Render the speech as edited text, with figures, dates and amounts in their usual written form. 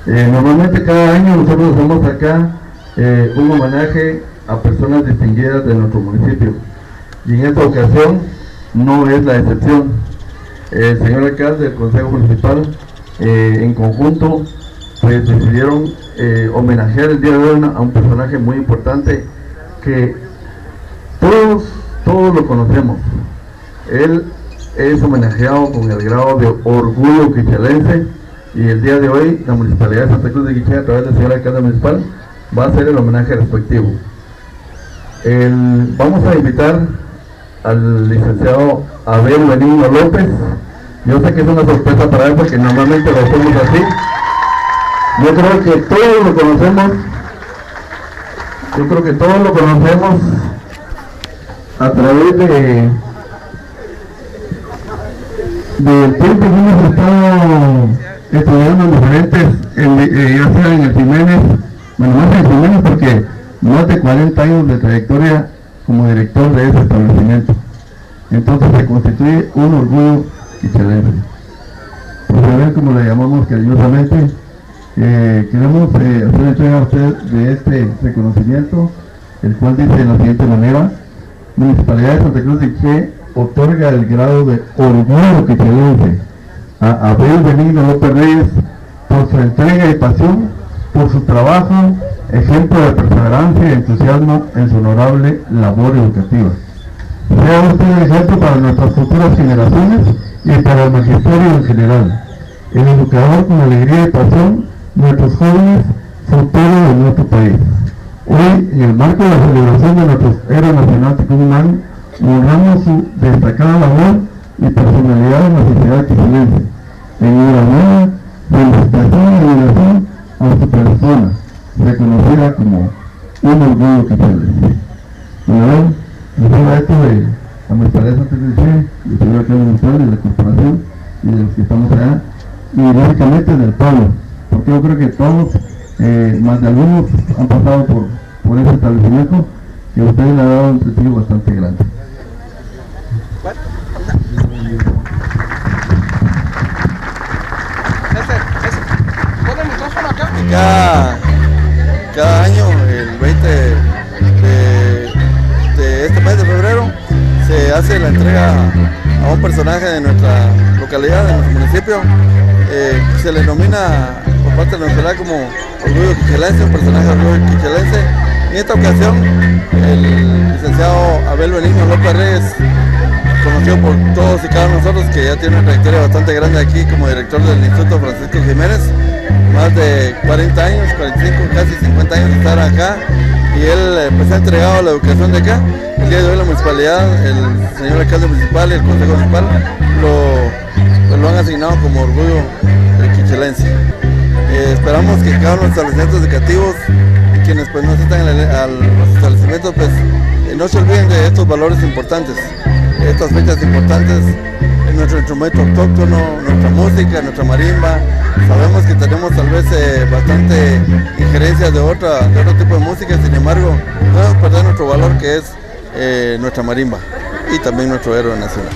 Normalmente cada año nosotros hacemos acá un homenaje a personas distinguidas de nuestro municipio, y en esta ocasión no es la excepción. El señor alcalde del Consejo Municipal, en conjunto, pues decidieron homenajear el día de hoy a un personaje muy importante que todos lo conocemos. Él es homenajeado con el grado de orgullo quichelense, y el día de hoy la Municipalidad de Santa Cruz de Quiché, a través del señor alcalde municipal, va a hacer el homenaje respectivo. Vamos a invitar al licenciado Abel Benigno López. Yo sé que es una sorpresa para él porque normalmente lo hacemos así. Yo creo que todos lo conocemos. A través del tiempo que hemos estado estudiando en diferentes, ya sea en el Jiménez, bueno, más en el Jiménez porque más de 40 años de trayectoria como director de ese establecimiento. Entonces se constituye un orgullo quichelense. Por saber cómo le llamamos cariñosamente, queremos hacer entrega a usted de este reconocimiento, el cual dice de la siguiente manera: Municipalidad de Santa Cruz de Quiché otorga el grado de orgullo quichelense a Abel Benigno López Reyes por su entrega y pasión, por su trabajo, ejemplo de perseverancia y entusiasmo en su honorable labor educativa. Sea usted ejemplo para nuestras futuras generaciones y para el magisterio en general. El educador con alegría y pasión, nuestros jóvenes, futuro de nuestro país. Hoy, en el marco de la celebración de nuestro Héroe Nacional Tucumán, honramos su destacada labor y personalidad en la sociedad quichelense. Enhorabuena, felicitación y admiración a su persona, reconocida como un orgullo quichelense. Bueno, reciba esto de la Municipalidad de Santa Cruz de Quiché, del señor alcalde municipal, de la corporación y de los que estamos allá, y lógicamente del pueblo, porque yo creo que todos, más de algunos, han pasado por ese establecimiento que a ustedes le ha dado un prestigio bastante grande. Cada año, el 20 de este mes de febrero, se hace la entrega a un personaje de nuestra localidad, de nuestro municipio. Se le denomina por parte de la municipalidad como orgullo quichelense, un personaje de orgullo quichelense. En esta ocasión, el licenciado Abel Benigno López Reyes, conocido por todos y cada uno de nosotros, que ya tiene una trayectoria bastante grande aquí como director del Instituto Francisco Jiménez, más de 40 años, 45, casi 50 años de estar acá, y él pues ha entregado la educación de acá. El día de hoy la municipalidad, el señor alcalde municipal y el consejo municipal lo han asignado como orgullo quichelense. Esperamos que cada uno de los establecimientos educativos, quienes pues no asistan a los establecimientos, pues no se olviden de estos valores importantes, estas fechas importantes, nuestro instrumento autóctono, nuestra música, nuestra marimba. Sabemos que tenemos tal vez bastante injerencia de otro tipo de música, sin embargo no debemos perder nuestro valor, que es nuestra marimba y también nuestro héroe nacional.